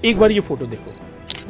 एक बार ये फोटो देखो,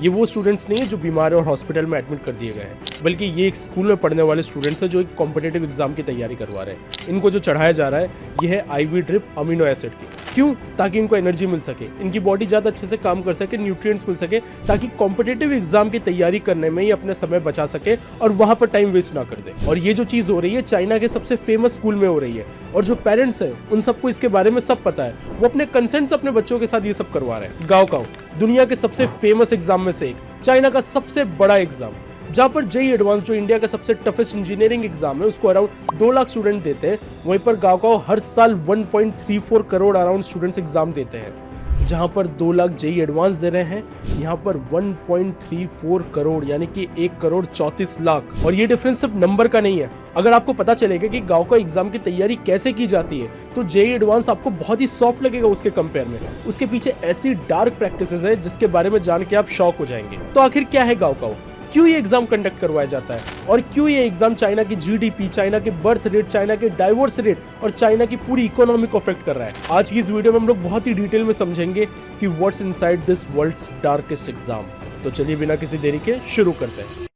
ये वो स्टूडेंट्स नहीं है जो बीमार है और हॉस्पिटल में एडमिट कर दिए गए हैं, बल्कि ये एक स्कूल में पढ़ने वाले स्टूडेंट्स हैं जो एक कॉम्पिटिटिव एग्जाम की तैयारी करवा रहे हैं। इनको जो चढ़ाया जा रहा है ये है आईवी ड्रिप अमीनो एसिड की। क्यों? ताकि इनको एनर्जी मिल सके, इनकी बॉडी ज़्यादा अच्छे से काम कर सके, न्यूट्रिएंट्स मिल सके, ताकि कॉम्पिटिटिव एग्जाम की तैयारी करने में ये अपने समय बचा सके और वहाँ पर टाइम वेस्ट ना कर दे। और ये जो चीज़ हो रही है चाइना के सबसे फेमस स्कूल में हो रही है, और जो पेरेंट्स हैं उन सबको इसके बारे में सब पता है। वो अपने कंसेंट से अपने बच्चों के साथ ये सब करवा रहे हैं। गाओकाओ दुनिया के सबसे फेमस एग्जाम में से एक, चाइना का सबसे बड़ा एग्जाम, जहां पर जेईई एडवांस जो इंडिया का सबसे टफेस्ट इंजीनियरिंग एग्जाम है उसको अराउंड 2 लाख स्टूडेंट देते हैं, वहीं पर गाओकाओ हर साल 1.34 करोड़ अराउंड स्टूडेंट्स एग्जाम देते हैं। जहां पर 2 लाख जेईई एडवांस दे रहे हैं, यहाँ पर 1.34 करोड़ यानी कि 1 करोड़ 34 लाख। और ये डिफरेंस सिर्फ नंबर का नहीं है। अगर आपको पता चलेगा कि गाओकाओ एग्जाम की तैयारी कैसे की जाती है तो जेईई एडवांस आपको बहुत ही सॉफ्ट लगेगा उसके कंपेयर में। उसके पीछे ऐसी डार्क प्रैक्टिसेस है जिसके बारे में जान के आप शॉक हो जाएंगे। तो आखिर क्या है गाओकाओ, क्यों ये एग्जाम कंडक्ट करवाया जाता है, और क्यों ये एग्जाम चाइना की जीडीपी, चाइना के बर्थ रेट, चाइना के डाइवोर्स रेट और चाइना की पूरी इकोनॉमी को अफेक्ट कर रहा है। आज की इस वीडियो में हम लोग बहुत ही डिटेल में समझेंगे कि what's inside this world's darkest exam. तो चलिए बिना किसी देरी के शुरू करते हैं।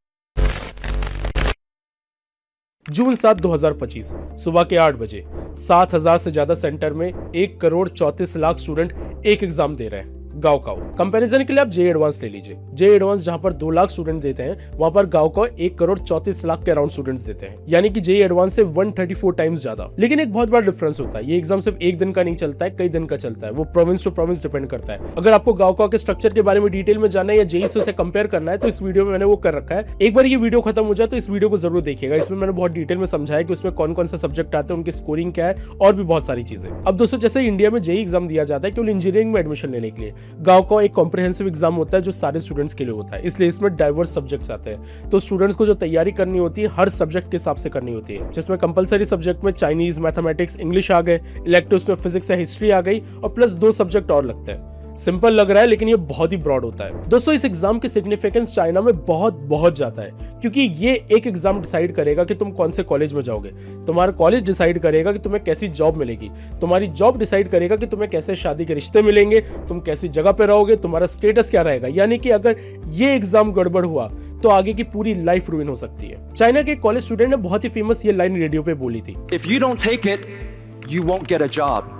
जून 7, 2025 सुबह के 8 बजे 7,000 से ज्यादा सेंटर में 1 करोड़ 34 लाख स्टूडेंट एक एग्जाम दे रहे हैं। गाओकाओ कंपैरिजन के लिए आप जेईई एडवांस ले लीजिए। जेईई एडवांस जहां पर 2 लाख स्टूडेंट देते हैं, वहां पर गाओकाओ 1 करोड़ 34 लाख के अराउंड स्टूडेंट्स देते हैं, यानी कि जेईई एडवांस से 134 टाइम्स ज्यादा। लेकिन एक बहुत बड़ा डिफरेंस होता है, ये एग्जाम सिर्फ एक दिन का नहीं चलता है, कई दिन का चलता है। वो प्रोविंस टू प्रोविंस डिपेंड करता है। अगर आपको गाओकाओ के स्ट्रक्चर के बारे में डिटेल में जानना है या जेईई से कंपेयर करना है तो इस वीडियो में मैंने वो कर रखा है। एक बार ये वीडियो खत्म हो जाए तो इस वीडियो को जरूर देखिएगा। इसमें मैंने बहुत डिटेल में समझाया कि उसमें कौन कौन सा सब्जेक्ट आते हैं, उनकी स्कोरिंग क्या है और भी बहुत सारी चीजें। अब दोस्तों, जैसे इंडिया में जेईई एग्जाम दिया जाता है केवल इंजीनियरिंग में एडमिशन लेने के लिए, गाओकाओ एक कॉम्प्रिहेंसिव एग्जाम होता है जो सारे स्टूडेंट्स के लिए होता है, इसलिए इसमें डाइवर्स सब्जेक्ट्स आते हैं। तो स्टूडेंट्स को जो तैयारी करनी होती है हर सब्जेक्ट के हिसाब से करनी होती है, जिसमें कंपलसरी सब्जेक्ट में चाइनीज, मैथमेटिक्स, इंग्लिश आ गए, इलेक्टिव्स में फिजिक्स या हिस्ट्री आ गई और प्लस 2 सब्जेक्ट और लगते हैं। सिंपल लग रहा है लेकिन ये बहुत ही ब्रॉड होता है। दोस्तों, इस एग्जाम की सिग्निफिकेंस चाइना में बहुत ज्यादा है, क्योंकि ये एक एग्जाम डिसाइड करेगा कि तुम कौन से कॉलेज में जाओगे, तुम्हारा कॉलेज डिसाइड करेगा कि तुम्हें कैसी जॉब मिलेगी, तुम्हारी जॉब डिसाइड करेगा कि तुम्हें कैसे शादी के रिश्ते मिलेंगे, तुम कैसी जगह पे रहोगे, तुम्हारा स्टेटस क्या रहेगा। यानी कि अगर ये एग्जाम गड़बड़ हुआ तो आगे की पूरी लाइफ रुइन हो सकती है। चाइना के कॉलेज स्टूडेंट ने बहुत ही फेमस ये लाइन रेडियो पे बोली थी, If you don't take it, you won't get a job.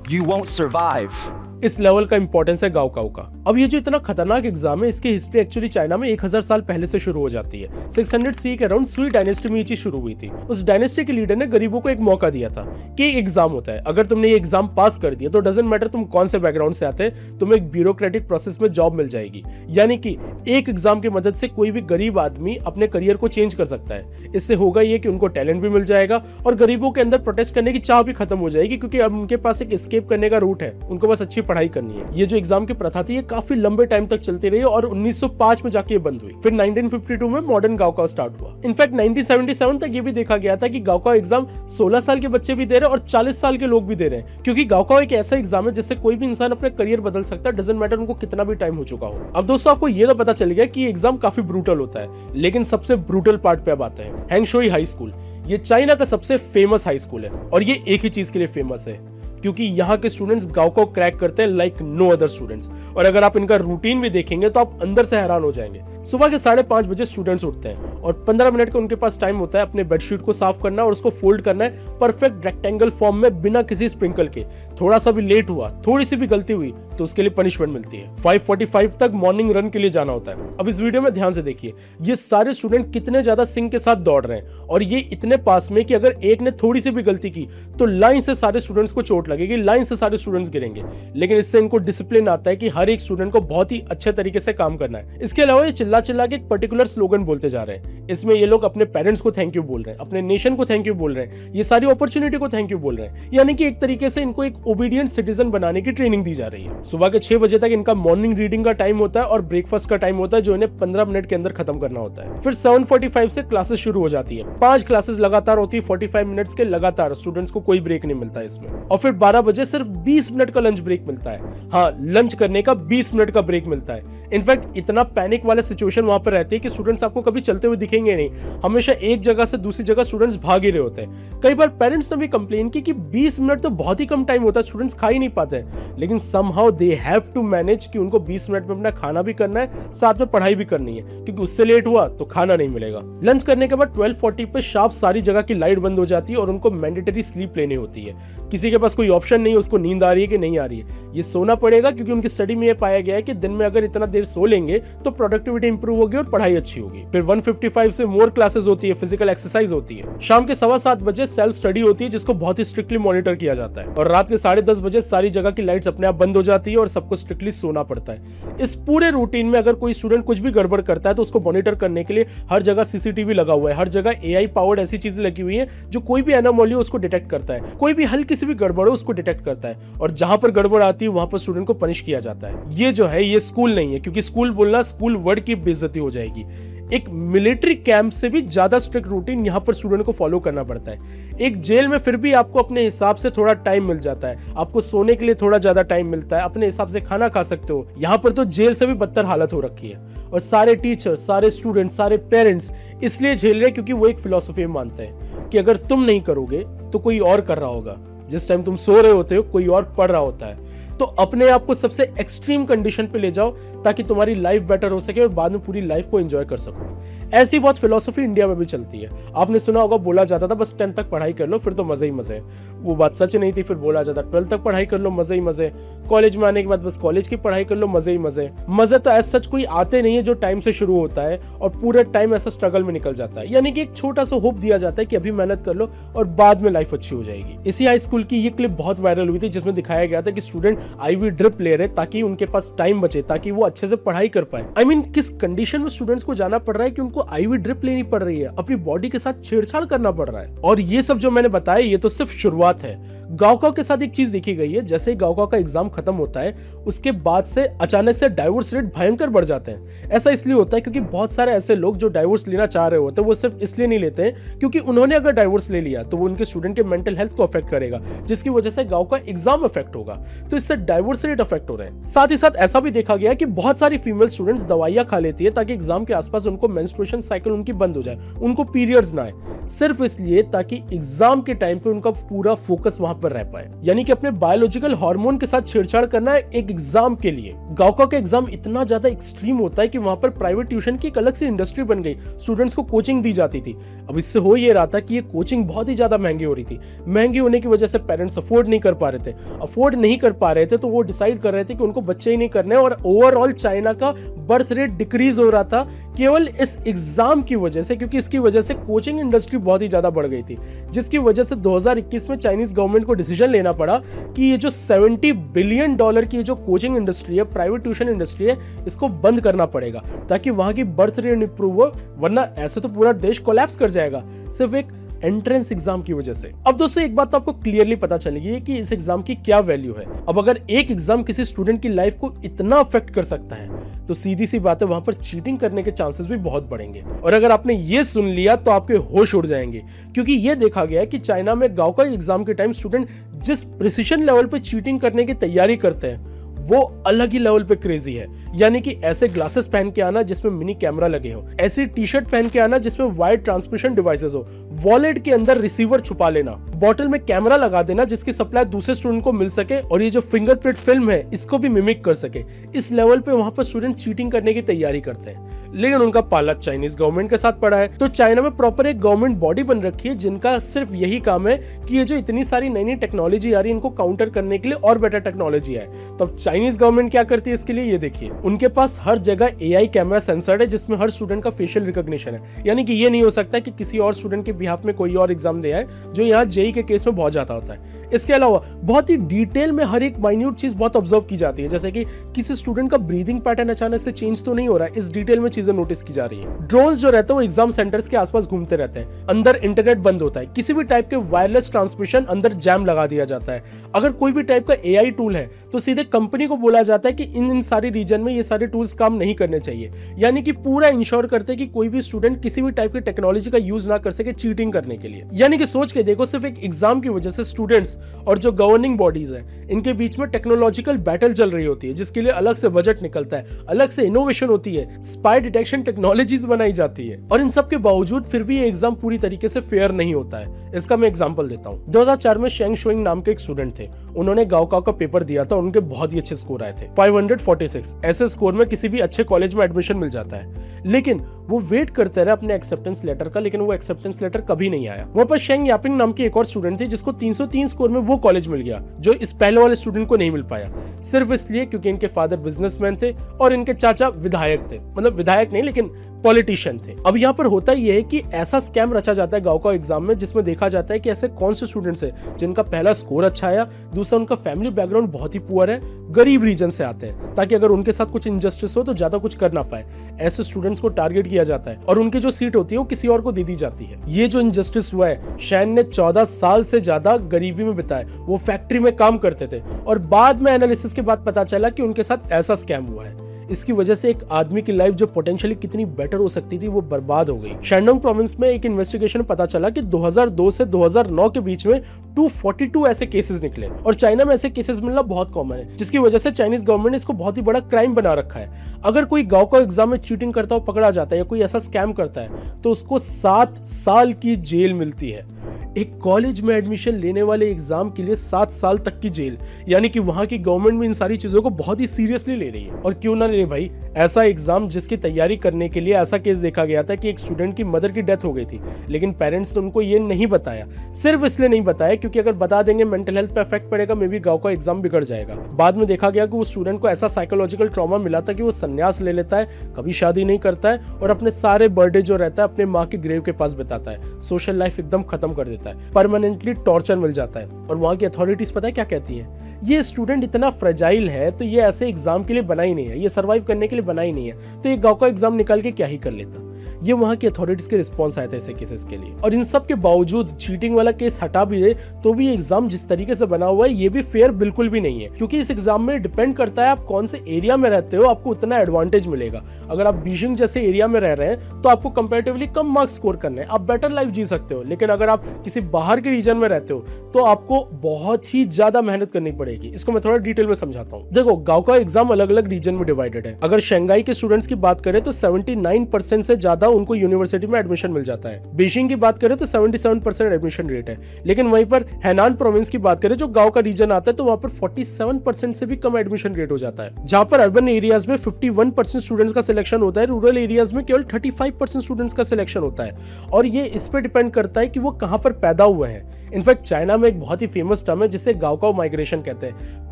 You won't survive. इस लेवल का इंपॉर्टेंस है गाओकाओ का। अब ये जो इतना खतरनाक एग्जाम है, इसकी हिस्ट्री एक्चुअली चाइना में 1000 साल पहले से शुरू हो जाती है। 600 सी के अराउंड सुई डायनेस्टी में ये चीज शुरू हुई थी। उस डायनेस्टी के लीडर ने गरीबों को एक मौका दिया था कि एक एग्जाम होता है, अगर तुमने ये एग्जाम पास कर दिया तो डजंट मैटर तुम कौन से बैकग्राउंड से आते हैं, तुम्हें एक ब्यूरोक्रेटिक प्रोसेस में जॉब मिल जाएगी। यानी कि एक एग्जाम की मदद से कोई भी गरीब आदमी अपने करियर को चेंज कर सकता है। इससे होगा ये कि उनको टैलेंट भी मिल जाएगा और गरीबों के अंदर प्रोटेस्ट करने की चाह भी खत्म हो जाएगी, क्योंकि अब उनके पास एक एस्केप करने का रूट है, उनको बस अच्छी पढ़ाई करनी है। ये जो एग्जाम की प्रथा थी ये काफी लंबे टाइम तक चलती रही और 1905 में जाके ये बंद हुई। फिर 1952 में मॉडर्न गाओकाओ स्टार्ट हुआ। इनफैक्ट 1977 तक ये भी देखा गया था कि गाओकाओ एग्जाम 16 साल के बच्चे भी दे रहे हैं और 40 साल के लोग भी दे रहे हैं, क्योंकि गाओकाओ एक ऐसा एग्जाम है जिससे कोई भी इंसान अपना करियर बदल सकता है, डजंट मैटर उनको कितना भी टाइम हो चुका हो। अब दोस्तों, आपको ये तो पता चल गया कि एग्जाम काफी ब्रूटल होता है, लेकिन सबसे ब्रूटल पार्ट पे अब आते हैं। हैंगशोई हाई स्कूल, ये चाइना का सबसे फेमस हाई स्कूल है और ये एक ही चीज के लिए फेमस है, क्योंकि यहाँ के स्टूडेंट्स गाओकाओ क्रैक करते हैं लाइक नो अदर स्टूडेंट्स। और अगर आप इनका रूटीन भी देखेंगे तो आप अंदर से हैरान हो जाएंगे। सुबह के 5:30 बजे स्टूडेंट्स उठते हैं और 15 मिनट का उनके पास टाइम होता है अपने बेडशीट को साफ करना और उसको फोल्ड करना है परफेक्ट रेक्टेंगल फॉर्म में बिना किसी स्प्रिंकल के। थोड़ा सा भी लेट हुआ, थोड़ी सी भी गलती हुई तो उसके लिए पनिशमेंट मिलती है। 5:45 तक मॉर्निंग रन के लिए जाना होता है। अब इस वीडियो में ध्यान से देखिए, ये सारे स्टूडेंट कितने ज्यादा सिंक के साथ दौड़ रहे हैं और ये इतने पास में कि अगर एक ने थोड़ी सी भी गलती की तो लाइन से सारे स्टूडेंट्स को चोट लगेगी, लाइन से सारे स्टूडेंट्स गिरेंगे। लेकिन इससे इनको डिसिप्लिन आता है कि हर एक स्टूडेंट को बहुत ही अच्छे तरीके से काम करना है। इसके अलावा ये चिल्ला चिल्ला के एक पर्टिकुलर स्लोगन बोलते जा रहे हैं। इसमें ये लोग अपने पेरेंट्स को थैंक यू बोल रहे हैं, अपने नेशन को थैंक यू बोल रहे हैं, ये सारी अपॉर्चुनिटी को थैंक यू बोल रहे हैं। यानी कि एक तरीके से इनको एक ओबीडिएंट सिटीजन बनाने की ट्रेनिंग दी जा रही है। सुबह के 6 बजे तक इनका मॉर्निंग रीडिंग का टाइम होता है और ब्रेकफास्ट का टाइम होता है जो इन्हें 15 मिनट के अंदर खत्म करना होता है। फिर 7:45 से क्लासेस शुरू हो जाती है। 5 क्लासेस लगातार होती है, 45 मिनट्स के लगातार, स्टूडेंट्स को कोई ब्रेक नहीं मिलता इसमें। और फिर 12 बजे सिर्फ 20 मिनट का लंच ब्रेक मिलता है। हाँ, लंच करने का 20 मिनट का ब्रेक मिलता है। इनफैक्ट इतना पैनिक वाला सिचुएशन वहां पर रहती है कि स्टूडेंट्स आपको कभी चलते हुए दिखेंगे नहीं, हमेशा एक जगह से दूसरी जगह स्टूडेंट्स भाग ही रहे होते हैं। कई बार पेरेंट्स ने भी कंप्लेन की कि 20 मिनट तो बहुत ही कम टाइम होता है, स्टूडेंट्स खा ही नहीं पाते हैं, लेकिन somehow they have to manage कि उनको 20 मिनट में अपना खाना भी करना है, साथ में पढ़ाई भी करनी है, क्योंकि उससे लेट हुआ तो खाना नहीं मिलेगा। लंच करने के बाद 12:40 पे शार्प सारी जगह की लाइट बंद हो जाती है और उनको मैंडेटरी स्लीप लेनी होती है। किसी के पास कोई ऑप्शन नहीं है, उसको नींद आ रही है कि नहीं आ रही है, ये सोना पड़ेगा, क्योंकि उनकी स्टडी में ये पाया गया है कि दिन में अगर इतना देर सो लेंगे तो प्रोडक्टिविटी इंप्रूव होगी और पढ़ाई अच्छी होगी। फिर 155 से मोर क्लासेस होती है, फिजिकल एक्सरसाइज होती है। शाम के 7:15 बजे सेल्फ स्टडी होती है, जिसको बहुत ही स्ट्रिक्टली मॉनिटर किया जाता है, और रात के 10:30 बजे सारी जगह की लाइट्स अपने आप बंद हो जाती है और सबको स्ट्रिक्टली सोना पड़ता है। इस पूरे रूटीन में अगर कोई स्टूडेंट कुछ भी गड़बड़ करता है तो उसको मॉनिटर करने के लिए हर जगह सीसीटीवी लगा हुआ है, हर जगह एआई पावर्ड ऐसी चीजें लगी हुई है जो कोई भी एनोमली हो उसको डिटेक्ट करता है, कोई भी हल्की सी भी गड़बड़ हो उसको डिटेक्ट करता है, और जहां पर गड़बड़ आती है वहां पर स्टूडेंट को पनिश किया जाता है। ये जो है ये स्कूल नहीं है, क्योंकि स्कूल बोलना स्कूल वर्ड की बेइज्जती हो जाएगी। एक मिलिट्री कैंप से भी ज्यादा स्ट्रिक्ट रूटीन यहां पर स्टूडेंट को फॉलो करना पड़ता है। एक जेल में फिर भी आपको अपने हिसाब से थोड़ा टाइम मिल जाता है, आपको सोने के लिए थोड़ा ज्यादा टाइम मिलता है, अपने हिसाब से खाना खा सकते हो। यहां पर तो जेल से भी बदतर हालत हो रखी है, और सारे टीचर्स, सारे स्टूडेंट्स, सारे पेरेंट्स इसलिए झेल रहे हैं क्योंकि वो एक फिलॉसफी मानते हैं कि अगर तुम नहीं करोगे तो कोई और कर रहा होगा। जिस टाइम तुम सो रहे होते हो कोई और पढ़ रहा होता है। तो अपने आप को सबसे एक्सट्रीम कंडीशन पे ले जाओ ताकि तुम्हारी लाइफ बेटर हो सके और बाद में पूरी लाइफ को एंजॉय कर सको। ऐसी बहुत फिलॉसफी इंडिया में भी चलती है। आपने सुना होगा, बोला जाता था बस 10 तक पढ़ाई कर लो फिर तो मजे ही मजे। वो बात सच नहीं थी, फिर बोला जाता 12 तक पढ़ाई कर लो मजे ही मजे, कॉलेज में आने के बाद बस कॉलेज की पढ़ाई कर लो मजे ही मजे। मजे तो ऐसा सच कोई आते नहीं है जो टाइम से शुरू होता है और पूरे टाइम ऐसा स्ट्रगल में निकल जाता है। यानी कि एक छोटा सा होप दिया जाता है कि अभी मेहनत कर लो और बाद में लाइफ अच्छी हो जाएगी। इसी हाई स्कूल की ये क्लिप बहुत वायरल हुई थी जिसमें दिखाया गया था कि स्टूडेंट आईवी ड्रिप ले रहे ताकि उनके पास टाइम बचे, ताकि वो अच्छे से पढ़ाई कर पाए। I mean, किस कंडीशन में स्टूडेंट्स को जाना पड़ रहा है कि उनको आईवी ड्रिप लेनी पड़ रही है, अपनी बॉडी के साथ छेड़छाड़ करना पड़ रहा है। और ये सब जो मैंने बताया ये तो सिर्फ शुरुआत है। गावकाव के साथ एक चीज देखी गई है, जैसे ही गावकाव का एग्जाम खत्म होता है उसके बाद से अचानक से डाइवोर्स रेट भयंकर बढ़ जाते हैं। ऐसा इसलिए होता है क्योंकि बहुत सारे ऐसे लोग जो डाइवोर्स लेना चाह रहे होते हैं वो सिर्फ इसलिए नहीं लेते हैं क्योंकि उन्होंने अगर डाइवोर्स ले लिया तो वो उनके स्टूडेंट के मेंटल हेल्थ को अफेक्ट करेगा, जिसकी वजह से गांव का एग्जाम अफेक्ट होगा, तो इससे डाइवोर्स रेट अफेक्ट हो रहे हैं। साथ ही साथ ऐसा भी देखा गया कि बहुत सारी फीमेल स्टूडेंट्स दवाइयां खा लेती है ताकि एग्जाम के आसपास उनको मेंस्ट्रुएशन साइकिल उनकी बंद हो जाए, उनको पीरियड्स ना आए, सिर्फ इसलिए ताकि एग्जाम के टाइम पे उनका पूरा फोकस वहां पर रह पाए। यानी कि अपने बायोलॉजिकल हार्मोन के साथ छेड़छाड़ करना है एक एग्जाम के लिए। गावका का एग्जाम इतना ज्यादा एक्सट्रीम होता है कि वहां पर प्राइवेट ट्यूशन की एक अलग से इंडस्ट्री बन गई, स्टूडेंट्स को कोचिंग दी जाती थी। अब इससे हो ये रहा था कि ये कोचिंग बहुत ही ज्यादा महंगी हो रही थी। महंगी होने की वजह से पेरेंट्स अफोर्ड नहीं कर पा रहे थे। अफोर्ड नहीं कर पा रहे थे तो वो डिसाइड कर रहे थे कि उनको बच्चे ही नहीं करने, और ओवरऑल चाइना का बर्थ रेट डिक्रीज हो रहा था केवल इस एग्जाम की वजह से, क्योंकि इसकी वजह से कोचिंग इंडस्ट्री बहुत ही ज्यादा बढ़ गई थी, जिसकी वजह से 2021 में चाइनीज गवर्नमेंट को डिसीजन लेना पड़ा कि ये जो $70 बिलियन की जो कोचिंग इंडस्ट्री है, प्राइवेट ट्यूशन इंडस्ट्री है, इसको बंद करना पड़ेगा ताकि वहां की बर्थ रेट इंप्रूव हो, वरना ऐसे तो पूरा देश कोलैप्स कर जाएगा सिर्फ एक एंट्रेंस एग्जाम की वजह से। अब दोस्तों एक बात तो आपको क्लियरली पता चलेगी कि इस एग्जाम की क्या वैल्यू है। अब अगर एक एग्जाम किसी स्टूडेंट की लाइफ को इतना अफेक्ट कर सकता है तो सीधी सी बात है वहां पर चीटिंग करने के चांसेस भी बहुत बढ़ेंगे। और अगर आपने ये सुन लिया तो आपके होश उड़ जाएंगे, क्योंकि ये देखा गया है कि चाइना में गावका एग्जाम के टाइम स्टूडेंट जिस प्रिसिशन लेवल पे चीटिंग करने की तैयारी करते हैं वो अलग ही लेवल पे क्रेजी है। यानी कि ऐसे ग्लासेस पहन के आना जिसमें मिनी कैमरा लगे हो, ऐसी टी शर्ट पहन के आना जिसमें वाइड ट्रांसमिशन डिवाइसेस हो, वॉलेट के अंदर रिसीवर छुपा लेना, बॉटल में कैमरा लगा देना जिसकी सप्लाई दूसरे स्टूडेंट को मिल सके और ये जो फिंगरप्रिंट फिल्म है इसको भी मिमिक कर सके। इस लेवल पे वहां पर स्टूडेंट चीटिंग करने की तैयारी करते हैं, लेकिन उनका पाला चाइनीज गवर्नमेंट के साथ पड़ा है। तो चाइना में प्रॉपर एक गवर्नमेंट बॉडी बन रखी है जिनका सिर्फ यही काम है कि ये जो इतनी सारी नई नई टेक्नोलॉजी आ रही है इनको काउंटर करने के लिए और बेटर टेक्नोलॉजी है। तो अब चाइनीज गवर्नमेंट क्या करती है इसके लिए, ये देखिए, उनके पास हर जगह एआई कैमरा सेंसर्ड है जिसमें हर स्टूडेंट का फेशियल रिकॉग्निशन है। यानी कि ये नहीं हो सकता कि किसी और स्टूडेंट के बिहाफ में कोई और एग्जाम दे आए, जो यहाँ जेई के केस में बहुत ज्यादा होता है। इसके अलावा बहुत ही डिटेल में हर एक माइन्यूट चीज बहुत ऑब्जर्व की जाती है, जैसे कि किसी स्टूडेंट का ब्रीदिंग पैटर्न अचानक से चेंज तो नहीं हो रहा है, इस डिटेल में चीजें नोटिस की जा रही है। ड्रोन्स जो रहते हैं वो एग्जाम सेंटर्स के आसपास घूमते रहते हैं, अंदर इंटरनेट बंद होता है, किसी भी टाइप के वायरलेस ट्रांसमिशन अंदर जैम लगा दिया जाता है। अगर कोई भी टाइप का एआई टूल है तो सीधे कंपनी कंपनी को बोला जाता है कि इन सारी रीजन में ये सारे टूल्स काम नहीं करने चाहिए, यानी कि पूरा इंश्योर करते हैं कि कोई भी स्टूडेंट किसी भी टाइप की टेक्नोलॉजी का यूज ना कर सके चीटिंग करने के लिए। यानी कि सोच के देखो, सिर्फ एक एग्जाम की वजह से स्टूडेंट्स और जो गवर्निंग बॉडीज है इनके बीच में टेक्नोलॉजिकल बैटल चल रही होती है, जिसके लिए अलग से बजट निकलता है, अलग से इनोवेशन होती है, स्पाई डिटेक्शन टेक्नोलॉजीज बनाई जाती है, और इन सब के बावजूद फिर भी ये एग्जाम पूरी तरीके से फेयर नहीं होता है। इसका मैं एग्जांपल देता हूं। 2004 में शेंग शुइंग नाम के एक स्टूडेंट थे, उन्होंने गाओकाओ का पेपर दिया था, उनके बहुत ही अच्छे स्कोर आए थे 546। ऐसे स्कोर में किसी भी अच्छे कॉलेज में एडमिशन मिल जाता है, लेकिन वो वेट करते रहे अपने एक्सेप्टेंस लेटर का, लेकिन वो एक्सेप्टेंस लेटर कभी नहीं आया। वहां पर शेंग यापिंग नाम की एक और स्टूडेंट थी जिसको 303 स्कोर में वो कॉलेज मिल गया जो इस पहले वाले स्टूडेंट को नहीं मिल पाया, सिर्फ इसलिए क्योंकि इनके फादर बिजनेसमैन थे और इनके चाचा विधायक थे, मतलब विधायक नहीं लेकिन पॉलिटिशियन थे। अब यहाँ पर होता यह है कि ऐसा स्कैम रचा जाता है गाओकाओ एग्जाम में, जिसमें देखा जाता है कि ऐसे कौन से स्टूडेंट्स हैं जिनका पहला स्कोर अच्छा आया, दूसरा उनका फैमिली बैकग्राउंड बहुत ही पुअर है, गरीब रीजन से आते हैं, ताकि अगर उनके साथ कुछ इनजस्टिस हो तो ज्यादा कुछ कर ना पाए। ऐसे स्टूडेंट्स को टारगेट किया जाता है और उनकी जो सीट होती है वो किसी और को दे दी जाती है। ये जो इनजस्टिस हुआ है, शैन ने 14 साल से ज्यादा गरीबी में बिताए, वो फैक्ट्री में काम करते थे और बाद में एनालिसिस के बाद पता चला कि उनके साथ ऐसा स्कैम हुआ है। इसकी वजह से एक आदमी की लाइफ जो पोटेंशियली कितनी बेटर हो सकती थी वो बर्बाद हो गई। शैंडोंग प्रोविंस में एक इन्वेस्टिगेशन पता चला कि 2002 से 2009 के बीच में 242 ऐसे केसेस निकले और चाइना में ऐसे केसेस मिलना बहुत कॉमन है, जिसकी वजह से चाइनीज गवर्नमेंट ने इसको बहुत ही बड़ा क्राइम बना रखा है। अगर कोई गाओकाओ एग्जाम में चीटिंग करता हुआ पकड़ा जाता है या कोई ऐसा स्कैम करता है तो उसको 7 साल की जेल मिलती है। एक कॉलेज में एडमिशन लेने वाले एग्जाम के लिए 7 साल तक की जेल, यानी कि वहां की गवर्नमेंट भी इन सारी चीजों को बहुत ही सीरियसली ले रही है। और क्यों ना ले भाई, ऐसा एग्जाम जिसकी तैयारी करने के लिए ऐसा केस देखा गया था कि एक स्टूडेंट की मदर की डेथ हो गई थी, लेकिन पेरेंट्स ने उनको ये नहीं बताया, सिर्फ इसलिए नहीं बताया क्योंकि अगर बता देंगे मेंटल हेल्थ पे इफेक्ट पड़ेगा, मे बी गाओकाओ एग्जाम बिगड़ जाएगा। बाद में देखा गया कि वो स्टूडेंट को ऐसा साइकोलॉजिकल ट्रॉमा मिला था कि वो संन्यास ले लेता है, कभी शादी नहीं करता है और अपने सारे बर्थडे जो रहता है अपने माँ के ग्रेव के पास बिताता है, सोशल लाइफ एकदम खत्म कर देता है, परमानेंटली टॉर्चर मिल जाता है। और वहां की अथॉरिटीज पता है क्या कहती है, ये स्टूडेंट इतना फ्रेजाइल है तो ये ऐसे एग्जाम के लिए बना ही नहीं है, ये सर्वाइव करने के लिए बना ही नहीं है, तो ये गाओकाओ एग्जाम निकाल के क्या ही कर लेता। ये वहां की अथॉरिटीज के रिस्पॉन्स आए थे ऐसे केसेस के लिए। और इन सब के बावजूद चीटिंग वाला केस हटा भी दे तो भी एग्जाम जिस तरीके से बना हुआ है ये भी फेयर बिल्कुल भी नहीं है, क्योंकि इस एग्जाम में डिपेंड करता है आप कौन से एरिया में रहते हो, आपको उतना एडवांटेज मिलेगा। अगर आप बीजिंग जैसे एरिया में रह रहे हैं तो आपको कंपैरेटिवली कम मार्क्स स्कोर करने हैं, आप बेटर लाइफ जी सकते हो, लेकिन अगर आप किसी बाहर के रीजन में रहते हो तो आपको बहुत ही ज्यादा मेहनत करनी पड़ेगी। इसको मैं थोड़ा डिटेल में समझाता हूँ। देखो, गाओकाओ एग्जाम अलग अलग रीजन में डिवाइडेड है। अगर शंघाई के स्टूडेंट्स की बात करें तो 79% से ज्यादा उनको यूनिवर्सिटी में एडमिशन मिल जाता है। बीजिंग की बात करें तो 77% एडमिशन रेट है, लेकिन वहीं पर हैनान प्रोविंस की बात करें जो गांव का रीजन आता है तो वहां पर 47% से भी कम एडमिशन रेट हो जाता है। जहां पर अर्बन एरियाज में 51% स्टूडेंट्स का सिलेक्शन होता है, रूरल एरियाज में केवल 35% स्टूडेंट्स का सिलेक्शन होता है। और ये इस पे डिपेंड करता है कि वो कहां पर पैदा हुए हैं। इनफैक्ट चाइना में एक बहुत ही फेमस टर्म है जिसे गाओकाओ माइग्रेशन कहते हैं।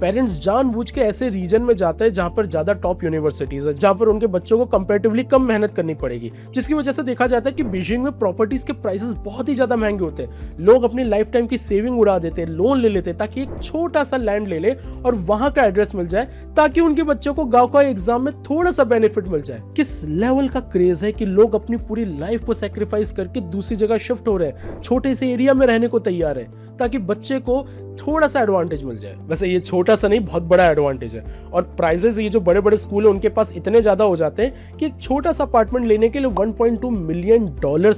पेरेंट्स जानबूझ के ऐसे रीजन में जाते हैं जहां पर ज्यादा टॉप यूनिवर्सिटीज है, जहां पर उनके बच्चों को कंपैरेटिवली कम मेहनत करनी पड़ेगी, जिसकी वजह से देखा जाता है कि बीजिंग में प्रॉपर्टीज के प्राइसेस बहुत ही ज्यादा महंगे होते हैं। लोग अपनी लाइफ टाइम की सेविंग उड़ा देते हैं, लोन ले लेते हैं ताकि एक छोटा सा लैंड ले ले और वहां का एड्रेस मिल जाए ताकि उनके बच्चों को गाओकाओ एग्जाम में थोड़ा सा बेनिफिट मिल जाए। किस लेवल का क्रेज है कि लोग अपनी पूरी लाइफ को सैक्रिफाइस करके दूसरी जगह शिफ्ट हो रहे हैं, छोटे से एरिया में रहने को तैयार है ताकि बच्चे को थोड़ा सा एडवांटेज मिल जाए। वैसे ये छोटा सा नहीं, बहुत बड़ा एडवांटेज है। और प्राइजेस ये जो बड़े बड़े स्कूल है उनके पास इतने ज्यादा हो जाते हैं कि एक छोटा सा अपार्टमेंट लेने के लिए $1.2 मिलियन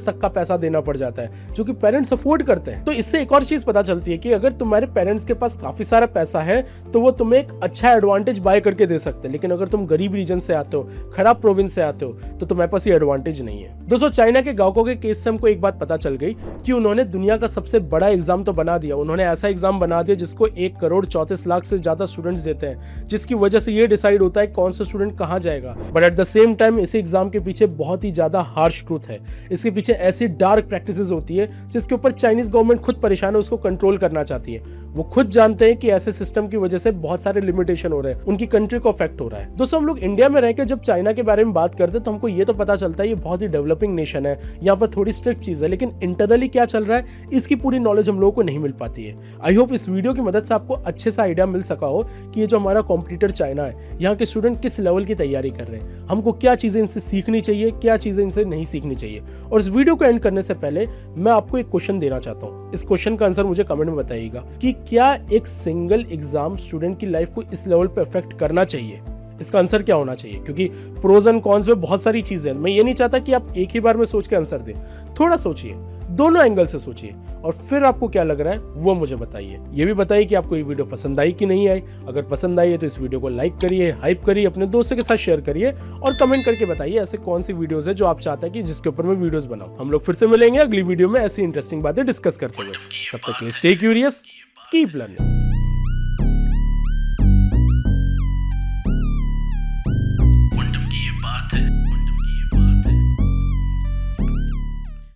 तक का पैसा देना पड़ जाता है, जो कि पेरेंट्स अफोर्ड करते हैं। तो इससे एक और चीज पता चलती है कि अगर तुम्हारे पेरेंट्स के पास काफी सारा पैसा है तो वो तुम्हें एक अच्छा एडवांटेज बाय करके दे सकते हैं, लेकिन अगर तुम गरीब रीजन से आते हो, खराब प्रोविंस से आते हो, तो तुम्हारे पास ये एडवांटेज नहीं है। दोस्तों, चाइना के गाओकाओ के केस से हमको एक बात पता चल गई कि उन्होंने दुनिया का सबसे बड़ा एग्जाम तो बना दिया। उन्होंने ऐसा एग्जाम बना दिया जिसको 1,34,00,000 से ज्यादा स्टूडेंट्स देते हैं, जिसकी वजह से ये डिसाइड होता है कौन सा स्टूडेंट कहां जाएगा। But at the same time इस एग्जाम के पीछे बहुत ही ज्यादा हार्श ट्रूथ है। इसके पीछे ऐसी डार्क प्रैक्टिसेस होती है जिसके ऊपर चाइनीज गवर्नमेंट खुद परेशान है, उसको कंट्रोल करना चाहती है। वो खुद जानते हैं कि ऐसे सिस्टम की वजह से बहुत सारे लिमिटेशन हो रहे हैं, उनकी कंट्री को अफेक्ट हो रहा है। दोस्तों, हम लोग इंडिया में रहकर जब चाइना के बारे में बात करते हैं तो हमको ये तो पता चलता है ये बहुत ही डेवलपिंग नेशन है, यहाँ पर थोड़ी स्ट्रिक्ट चीज है, लेकिन इंटरनली क्या चल रहा है इसकी पूरी नॉलेज हम लोगों को नहीं मिल पाती है। आई होप इस वीडियो की मदद से आपको अच्छे से आइडिया मिल सका हो कि ये जो हमारा कॉम्पिटिटर चाइना है, यहाँ के स्टूडेंट किस लेवल की तैयारी कर रहे हैं, हमको क्या चीज़ें इनसे सीखनी चाहिए, क्या चीज़ें इनसे नहीं सीखनी चाहिए। और इस वीडियो को एंड करने से पहले मैं आपको एक क्वेश्चन देना चाहता हूँ। इस क्वेश्चन का आंसर मुझे कमेंट में बताइएगा कि क्या एक सिंगल एग्जाम स्टूडेंट की लाइफ को इस लेवल पे अफेक्ट करना चाहिए। इसका आंसर क्या होना चाहिए, क्योंकि प्रोज एंड कॉन्स में बहुत सारी चीजें हैं। मैं ये नहीं चाहता कि आप एक ही बार में सोच के आंसर दें, थोड़ा सोचिए, दोनों एंगल से सोचिए और फिर आपको क्या लग रहा है वो मुझे बताइए। ये भी बताइए कि आपको ये वीडियो पसंद आई कि नहीं आई। अगर पसंद आई है तो इस वीडियो को लाइक करिए, हाइप करिए, अपने दोस्तों के साथ शेयर करिए और कमेंट करके बताइए ऐसे कौन सी वीडियोस है जो आप चाहते हैं कि जिसके ऊपर मैं वीडियोस बनाऊं। हम लोग फिर से मिलेंगे अगली वीडियो में ऐसी इंटरेस्टिंग बातें डिस्कस करते हुए। तब तक के लिए स्टे क्यूरियस, कीप लर्निंग।